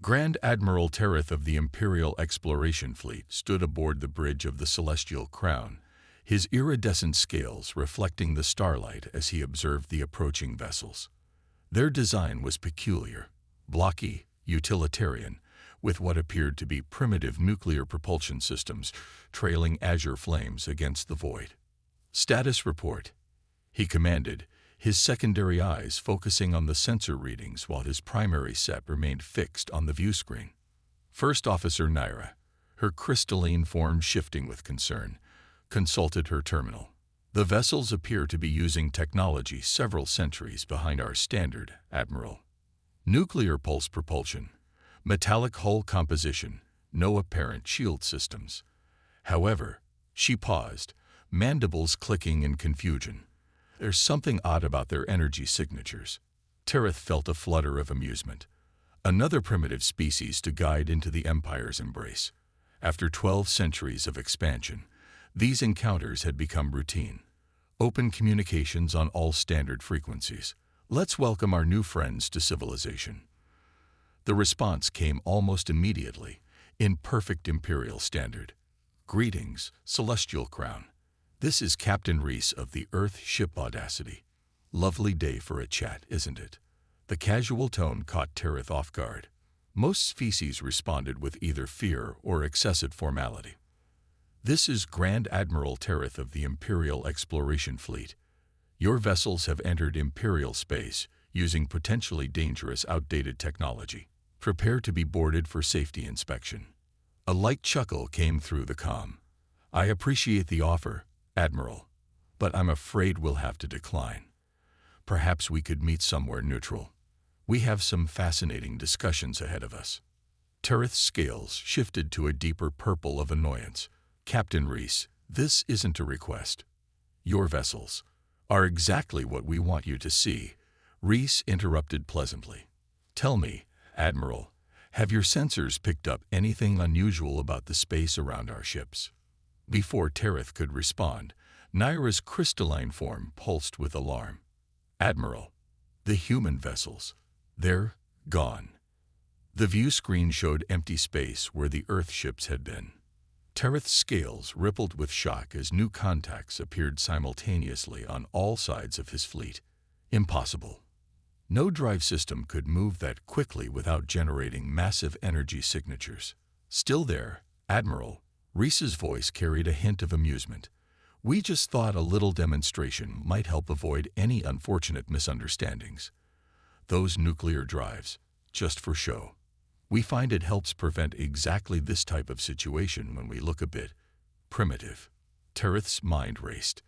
Grand Admiral Tereth of the Imperial Exploration Fleet stood aboard the bridge of the Celestial Crown, his iridescent scales reflecting the starlight as he observed the approaching vessels. Their design was peculiar, blocky, utilitarian, with what appeared to be primitive nuclear propulsion systems trailing azure flames against the void. "Status report," he commanded, his secondary eyes focusing on the sensor readings while his primary set remained fixed on the view screen. First Officer Naira, her crystalline form shifting with concern, consulted her terminal. "The vessels appear to be using technology several centuries behind our standard, Admiral. Nuclear pulse propulsion, metallic hull composition, no apparent shield systems." However, she paused, mandibles clicking in confusion. "There's something odd about their energy signatures." Tereth felt a flutter of amusement. Another primitive species to guide into the Empire's embrace. After 12 centuries of expansion, these encounters had become routine. Open communications on all standard frequencies. "Let's welcome our new friends to civilization." The response came almost immediately, in perfect Imperial standard. "Greetings, Celestial Crown. This is Captain Reese of the Earth ship Audacity. Lovely day for a chat, isn't it?" The casual tone caught Tereth off guard. Most species responded with either fear or excessive formality. "This is Grand Admiral Tereth of the Imperial Exploration Fleet. Your vessels have entered Imperial space using potentially dangerous outdated technology. Prepare to be boarded for safety inspection." A light chuckle came through the comm. "I appreciate the offer, Admiral, but I'm afraid we'll have to decline. Perhaps we could meet somewhere neutral. We have some fascinating discussions ahead of us." Tereth's scales shifted to a deeper purple of annoyance. "Captain Reese, this isn't a request. Your vessels are exactly what we want you to see," Reese interrupted pleasantly. "Tell me, Admiral, have your sensors picked up anything unusual about the space around our ships?" Before Tereth could respond, Naira's crystalline form pulsed with alarm. "Admiral, the human vessels, they're gone." The view screen showed empty space where the Earth ships had been. Tereth's scales rippled with shock as new contacts appeared simultaneously on all sides of his fleet. Impossible. No drive system could move that quickly without generating massive energy signatures. "Still there, Admiral," Reese's voice carried a hint of amusement. "We just thought a little demonstration might help avoid any unfortunate misunderstandings. Those nuclear drives, just for show. We find it helps prevent exactly this type of situation when we look a bit primitive." Tereth's mind raced.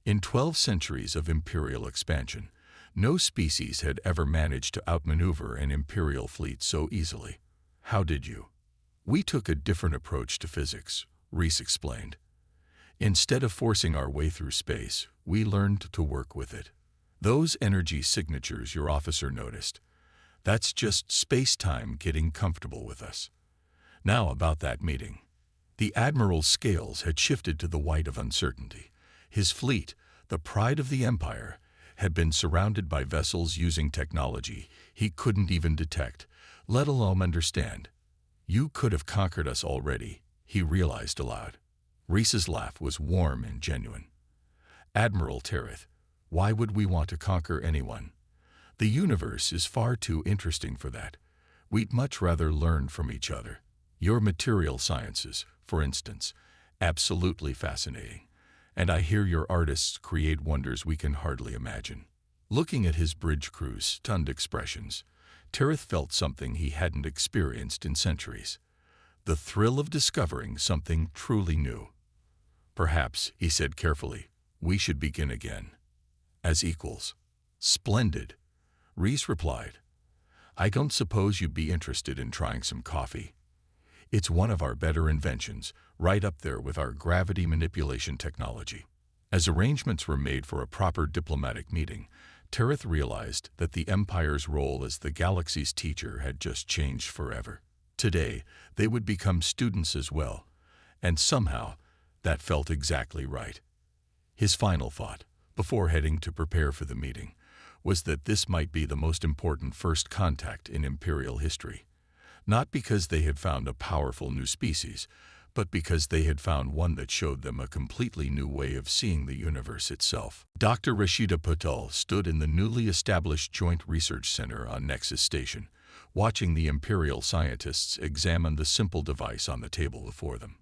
In 12 centuries of Imperial expansion, no species had ever managed to outmaneuver an Imperial fleet so easily. "How did you?" "We took a different approach to physics," Reese explained. "Instead of forcing our way through space, we learned to work with it. Those energy signatures your officer noticed, that's just space-time getting comfortable with us." Now about that meeting. The Admiral's scales had shifted to the white of uncertainty. His fleet, the pride of the Empire, had been surrounded by vessels using technology he couldn't even detect, let alone understand. "You could have conquered us already," he realized aloud. Reese's laugh was warm and genuine. "Admiral Tereth, why would we want to conquer anyone? The universe is far too interesting for that. We'd much rather learn from each other. Your material sciences, for instance, absolutely fascinating. And I hear your artists create wonders we can hardly imagine." Looking at his bridge crew's stunned expressions, Tereth felt something he hadn't experienced in centuries. The thrill of discovering something truly new. "Perhaps," he said carefully, "we should begin again. As equals." "Splendid," Reese replied. "I don't suppose you'd be interested in trying some coffee. It's one of our better inventions, right up there with our gravity manipulation technology." As arrangements were made for a proper diplomatic meeting, Tereth realized that the Empire's role as the galaxy's teacher had just changed forever. Today, they would become students as well, and somehow, that felt exactly right. His final thought, before heading to prepare for the meeting, was that this might be the most important first contact in Imperial history. not because they had found a powerful new species, but because they had found one that showed them a completely new way of seeing the universe itself. Dr. Rashida Patel stood in the newly established Joint Research Center on Nexus Station, watching the Imperial scientists examine the simple device on the table before them.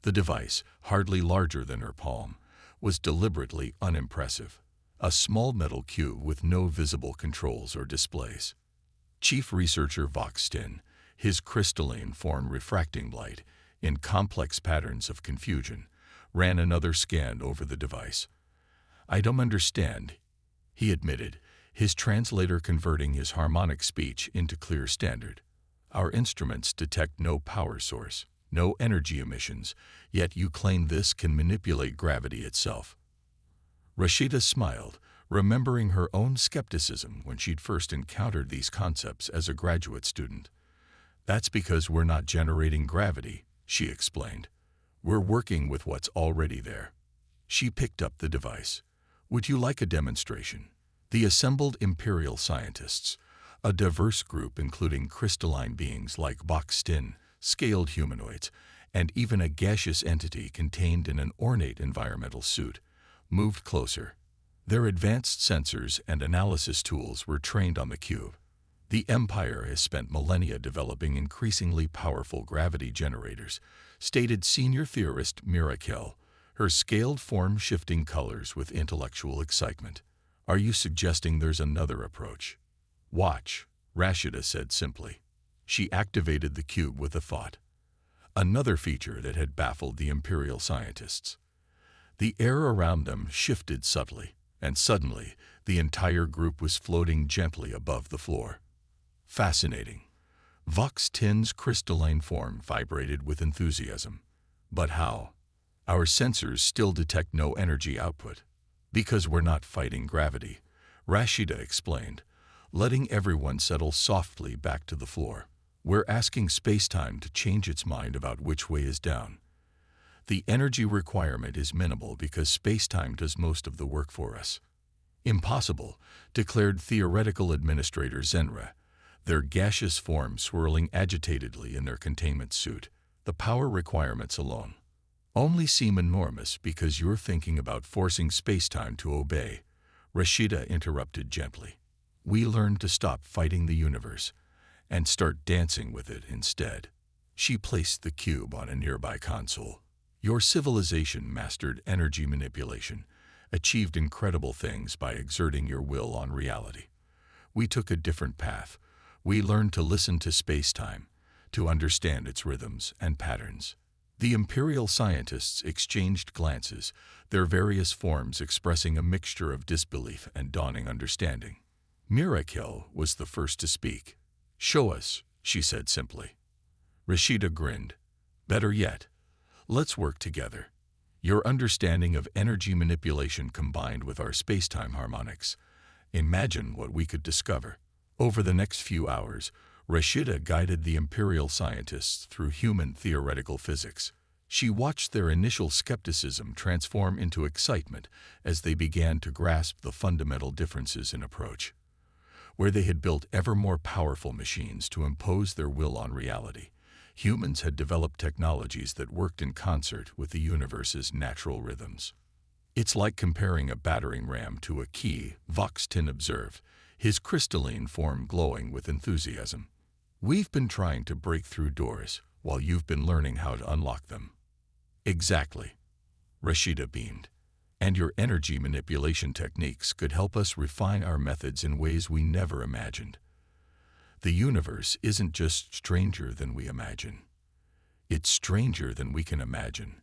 The device, hardly larger than her palm, was deliberately unimpressive, a small metal cube with no visible controls or displays. Chief Researcher Voxtin, his crystalline form refracting light in complex patterns of confusion, ran another scan over the device. "I don't understand," he admitted, his translator converting his harmonic speech into clear standard. "Our instruments detect no power source, no energy emissions, yet you claim this can manipulate gravity itself." Rashida smiled, remembering her own skepticism when she'd first encountered these concepts as a graduate student. "That's because we're not generating gravity," she explained. "We're working with what's already there." She picked up the device. "Would you like a demonstration?" The assembled Imperial scientists, a diverse group including crystalline beings like Voxtin, scaled humanoids, and even a gaseous entity contained in an ornate environmental suit, moved closer. Their advanced sensors and analysis tools were trained on the cube. "The Empire has spent millennia developing increasingly powerful gravity generators," stated senior theorist Mirakel, her scaled form shifting colors with intellectual excitement. "Are you suggesting there's another approach?" "Watch," Rashida said simply. She activated the cube with a thought. Another feature that had baffled the Imperial scientists. The air around them shifted subtly, and suddenly the entire group was floating gently above the floor. Fascinating. Voxtin's crystalline form vibrated with enthusiasm. "But how? Our sensors still detect no energy output." "Because we're not fighting gravity," Rashida explained, letting everyone settle softly back to the floor. "We're asking space-time to change its mind about which way is down. The energy requirement is minimal because space-time does most of the work for us." "Impossible," declared theoretical administrator Zenra, their gaseous form swirling agitatedly in their containment suit. "The power requirements alone only seem enormous because you're thinking about forcing space-time to obey," Rashida interrupted gently. "We learned to stop fighting the universe and start dancing with it instead." She placed the cube on a nearby console. "Your civilization mastered energy manipulation, achieved incredible things by exerting your will on reality. We took a different path. We learned to listen to space-time, to understand its rhythms and patterns." The Imperial scientists exchanged glances, their various forms expressing a mixture of disbelief and dawning understanding. Mirakel was the first to speak. "Show us," she said simply. Rashida grinned. "Better yet, let's work together. Your understanding of energy manipulation combined with our space-time harmonics. Imagine what we could discover." Over the next few hours, Rashida guided the Imperial scientists through human theoretical physics. She watched their initial skepticism transform into excitement as they began to grasp the fundamental differences in approach. Where they had built ever more powerful machines to impose their will on reality, humans had developed technologies that worked in concert with the universe's natural rhythms. "It's like comparing a battering ram to a key," Voxtin observed, his crystalline form glowing with enthusiasm. "We've been trying to break through doors while you've been learning how to unlock them." "Exactly," Rashida beamed. "And your energy manipulation techniques could help us refine our methods in ways we never imagined. The universe isn't just stranger than we imagine. It's stranger than we can imagine."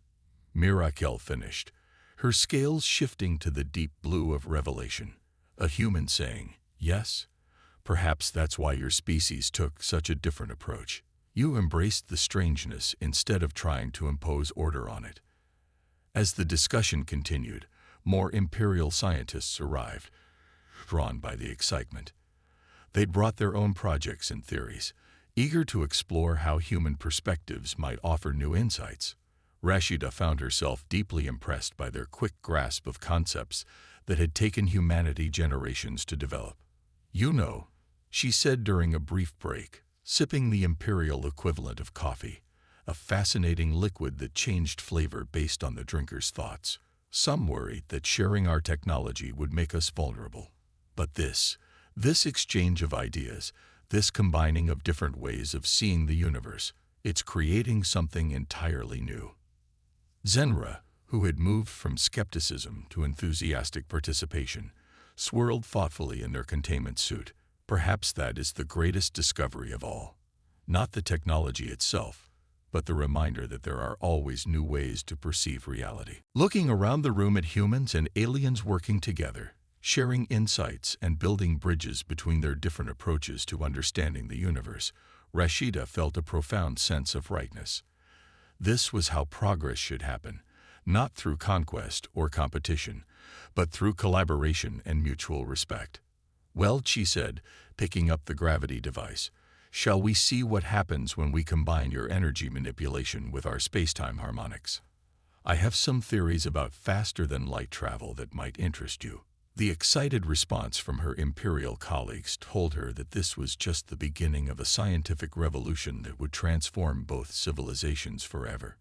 Mirakel finished, her scales shifting to the deep blue of revelation, a human saying, "Yes, perhaps that's why your species took such a different approach. You embraced the strangeness instead of trying to impose order on it." As the discussion continued, more Imperial scientists arrived, drawn by the excitement. They'd brought their own projects and theories, eager to explore how human perspectives might offer new insights. Rashida found herself deeply impressed by their quick grasp of concepts that had taken humanity generations to develop. "You know," she said during a brief break, sipping the imperial equivalent of coffee, a fascinating liquid that changed flavor based on the drinker's thoughts. Some worried that sharing our technology would make us vulnerable. But this exchange of ideas, this combining of different ways of seeing the universe, it's creating something entirely new. Zenra, who had moved from skepticism to enthusiastic participation, swirled thoughtfully in their containment suit. Perhaps that is the greatest discovery of all. Not the technology itself, but the reminder that there are always new ways to perceive reality. Looking around the room at humans and aliens working together, sharing insights and building bridges between their different approaches to understanding the universe, Rashida felt a profound sense of rightness. This was how progress should happen, not through conquest or competition, but through collaboration and mutual respect. "Well," she said, picking up the gravity device, "shall we see what happens when we combine your energy manipulation with our space-time harmonics? I have some theories about faster-than-light travel that might interest you." The excited response from her Imperial colleagues told her that this was just the beginning of a scientific revolution that would transform both civilizations forever.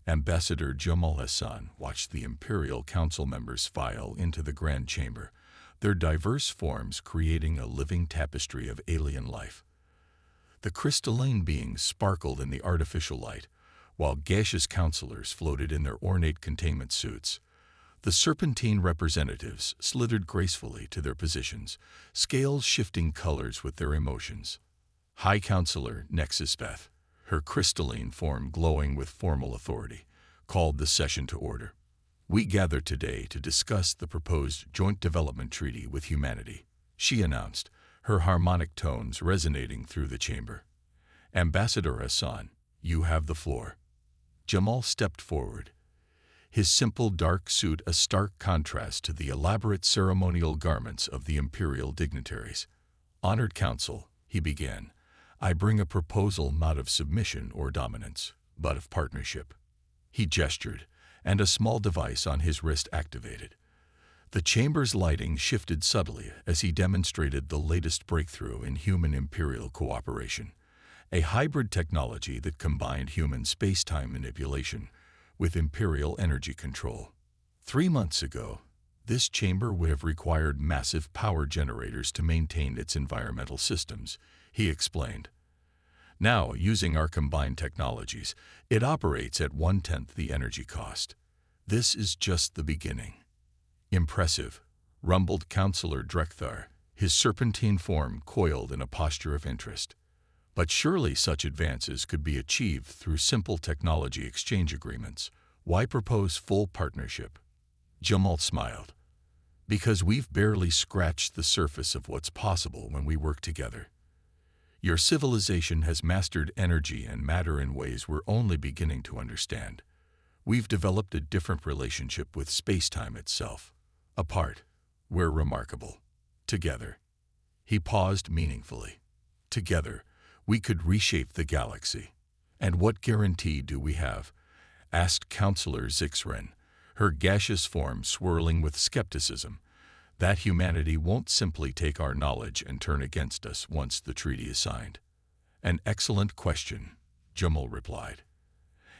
Ambassador Jamal Hassan watched the Imperial Council members file into the Grand Chamber, their diverse forms creating a living tapestry of alien life. The crystalline beings sparkled in the artificial light, while gaseous counselors floated in their ornate containment suits. The serpentine representatives slithered gracefully to their positions, scales shifting colors with their emotions. High Counselor Nexus Beth, her crystalline form glowing with formal authority, called the session to order. "We gather today to discuss the proposed joint development treaty with humanity," she announced, her harmonic tones resonating through the chamber. "Ambassador Hassan, you have the floor." Jamal stepped forward, his simple dark suit a stark contrast to the elaborate ceremonial garments of the imperial dignitaries. "Honored Council," he began, "I bring a proposal not of submission or dominance, but of partnership." He gestured, and a small device on his wrist activated. The chamber's lighting shifted subtly as he demonstrated the latest breakthrough in human-imperial cooperation, a hybrid technology that combined human space-time manipulation with imperial energy control. 3 months ago, this chamber would have required massive power generators to maintain its environmental systems, he explained. Now, using our combined technologies, it operates at 1/10 the energy cost. This is just the beginning. "Impressive," rumbled Counselor Drekthar, his serpentine form coiled in a posture of interest. "But surely such advances could be achieved through simple technology exchange agreements. Why propose full partnership?" Jamal smiled. "Because we've barely scratched the surface of what's possible when we work together. Your civilization has mastered energy and matter in ways we're only beginning to understand. We've developed a different relationship with space-time itself. Apart, we're remarkable. Together." He paused meaningfully. "Together, we could reshape the galaxy." "And what guarantee do we have?" asked Counselor Zixren, her gaseous form swirling with skepticism. "That humanity won't simply take our knowledge and turn against us once the treaty is signed." "An excellent question," Jamal replied.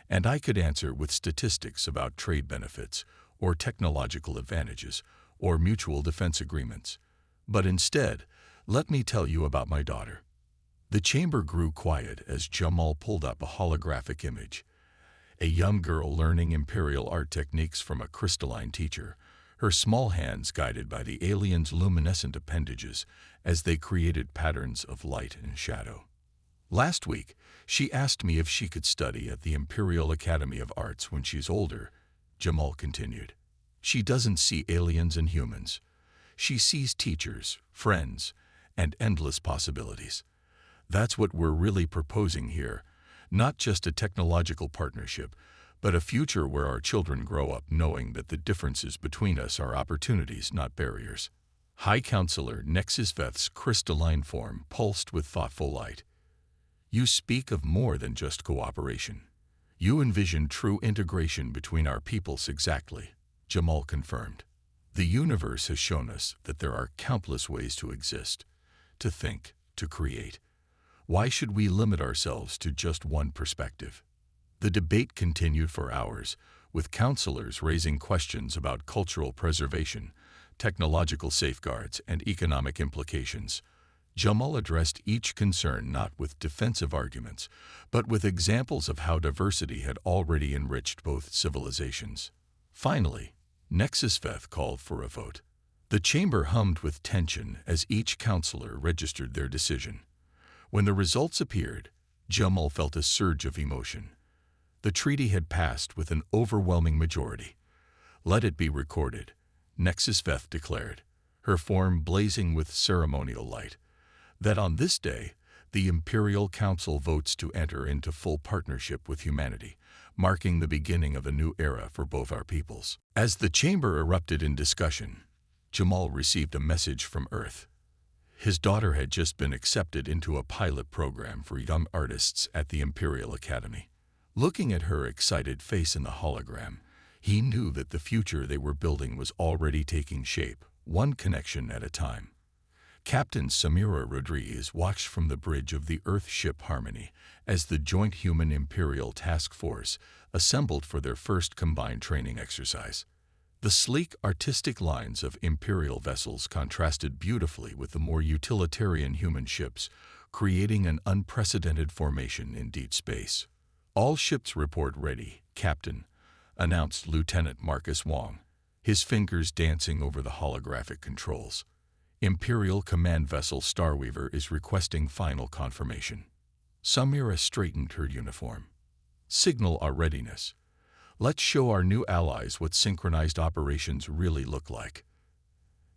"And I could answer with statistics about trade benefits, or technological advantages, or mutual defense agreements. But instead, let me tell you about my daughter." The chamber grew quiet as Jamal pulled up a holographic image. A young girl learning imperial art techniques from a crystalline teacher, her small hands guided by the alien's luminescent appendages as they created patterns of light and shadow. "Last week, she asked me if she could study at the Imperial Academy of Arts when she's older," Jamal continued. "She doesn't see aliens and humans. She sees teachers, friends, and endless possibilities. That's what we're really proposing here, not just a technological partnership, but a future where our children grow up knowing that the differences between us are opportunities, not barriers." High Counselor Nexusveth's crystalline form pulsed with thoughtful light. "You speak of more than just cooperation. You envision true integration between our peoples." "Exactly," Jamal confirmed. "The universe has shown us that there are countless ways to exist, to think, to create. Why should we limit ourselves to just one perspective? The debate continued for hours, with counselors raising questions about cultural preservation, technological safeguards, and economic implications. Jamal addressed each concern not with defensive arguments, but with examples of how diversity had already enriched both civilizations. Finally, Nexus-Feth called for a vote. The chamber hummed with tension as each counselor registered their decision. When the results appeared, Jamal felt a surge of emotion. The treaty had passed with an overwhelming majority. "Let it be recorded," Nexus-Feth declared, her form blazing with ceremonial light, "that on this day, the Imperial Council votes to enter into full partnership with humanity, marking the beginning of a new era for both our peoples." As the chamber erupted in discussion, Jamal received a message from Earth. His daughter had just been accepted into a pilot program for young artists at the Imperial Academy. Looking at her excited face in the hologram, he knew that the future they were building was already taking shape, one connection at a time. Captain Samira Rodriguez watched from the bridge of the Earth ship Harmony as the Joint Human-Imperial Task Force assembled for their first combined training exercise. The sleek, artistic lines of Imperial vessels contrasted beautifully with the more utilitarian human ships, creating an unprecedented formation in deep space. "All ships report ready, Captain," announced Lieutenant Marcus Wong, his fingers dancing over the holographic controls. "Imperial Command Vessel Starweaver is requesting final confirmation." Samira straightened her uniform. "Signal our readiness. Let's show our new allies what synchronized operations really look like."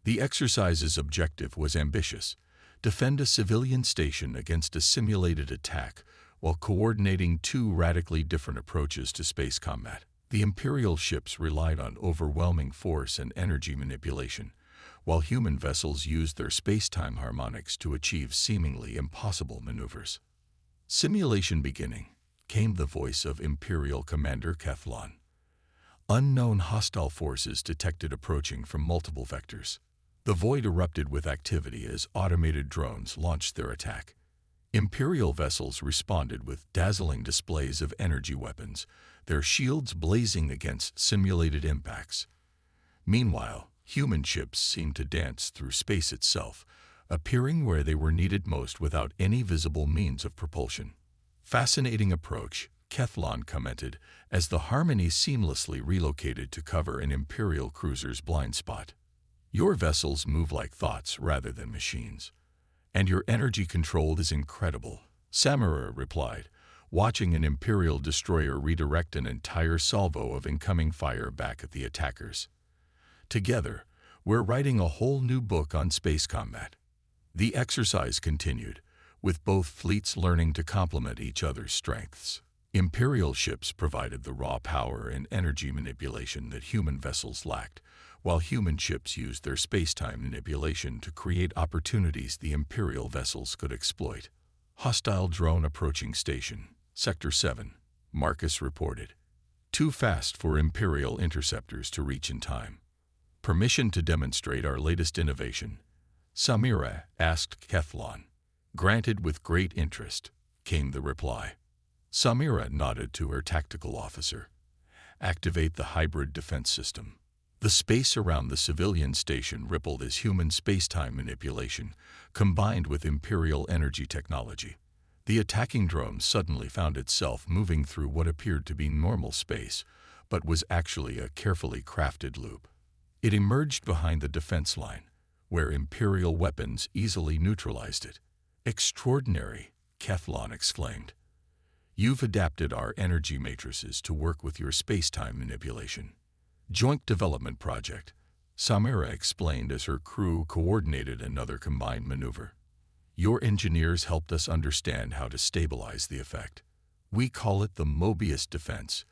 The exercise's objective was ambitious: defend a civilian station against a simulated attack while coordinating two radically different approaches to space combat. The Imperial ships relied on overwhelming force and energy manipulation, while human vessels used their space-time harmonics to achieve seemingly impossible maneuvers. Simulation beginning, came the voice of Imperial Commander Kethlon. Unknown hostile forces detected approaching from multiple vectors. The void erupted with activity as automated drones launched their attack. Imperial vessels responded with dazzling displays of energy weapons, their shields blazing against simulated impacts. Meanwhile, human ships seemed to dance through space itself, appearing where they were needed most without any visible means of propulsion. "Fascinating approach," Kethlon commented, as the Harmony seamlessly relocated to cover an Imperial cruiser's blind spot. "Your vessels move like thoughts rather than machines. And your energy control is incredible," Samira replied, watching an Imperial destroyer redirect an entire salvo of incoming fire back at the attackers. "Together, we're writing a whole new book on space combat." The exercise continued, with both fleets learning to complement each other's strengths. Imperial ships provided the raw power and energy manipulation that human vessels lacked, while human ships used their space-time manipulation to create opportunities the Imperial vessels could exploit. "Hostile drone approaching station, Sector 7, Marcus reported. "Too fast for Imperial interceptors to reach in time." "Permission to demonstrate our latest innovation?" Samira asked Kethlon. "Granted with great interest," came the reply. Samira nodded to her tactical officer. "Activate the hybrid defense system." The space around the civilian station rippled as human space-time manipulation combined with Imperial energy technology. The attacking drone suddenly found itself moving through what appeared to be normal space, but was actually a carefully crafted loop. It emerged behind the defense line, where Imperial weapons easily neutralized it. "Extraordinary," Kethlon exclaimed. "You've adapted our energy matrices to work with your space-time manipulation." "Joint development project," Samira explained as her crew coordinated another combined maneuver. "Your engineers helped us understand how to stabilize the effect. We call it the Mobius defense.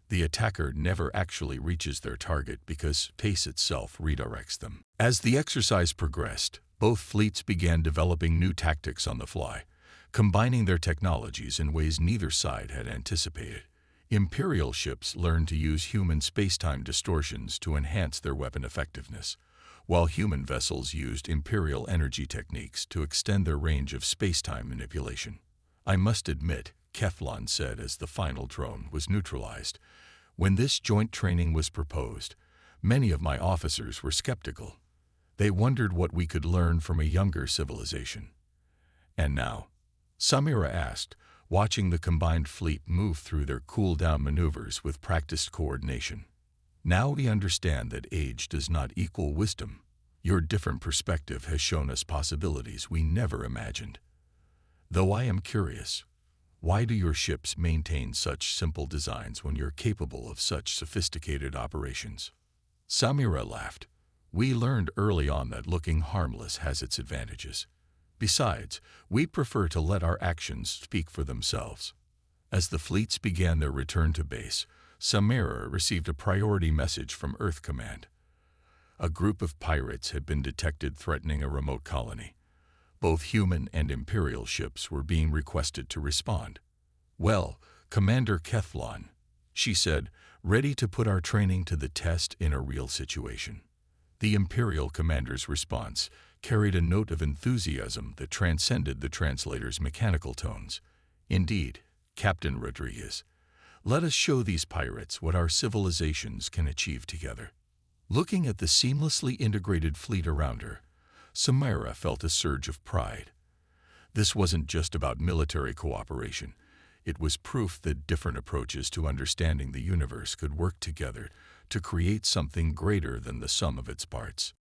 The attacker never actually reaches their target because space itself redirects them." As the exercise progressed, both fleets began developing new tactics on the fly, combining their technologies in ways neither side had anticipated. Imperial ships learned to use human space-time distortions to enhance their weapon effectiveness, while human vessels used Imperial energy techniques to extend their range of space-time manipulation. "I must admit," Keflon said as the final drone was neutralized, "when this joint training was proposed, many of my officers were skeptical. They wondered what we could learn from a younger civilization." "And now?" Samira asked, watching the combined fleet move through their cool-down maneuvers with practiced coordination. "Now we understand that age does not equal wisdom. Your different perspective has shown us possibilities we never imagined. Though I am curious, why do your ships maintain such simple designs when you're capable of such sophisticated operations?" Samira laughed. "We learned early on that looking harmless has its advantages. Besides, we prefer to let our actions speak for themselves." As the fleets began their return to base, Samira received a priority message from Earth Command. A group of pirates had been detected threatening a remote colony. Both human and Imperial ships were being requested to respond. "Well, Commander Keflon," she said, "ready to put our training to the test in a real situation." The Imperial commander's response carried a note of enthusiasm that transcended the translator's mechanical tones. "Indeed, Captain Rodriguez, let us show these pirates what our civilizations can achieve together." Looking at the seamlessly integrated fleet around her, Samira felt a surge of pride. This wasn't just about military cooperation. It was proof that different approaches to understanding the universe could work together to create something greater than the sum of its parts.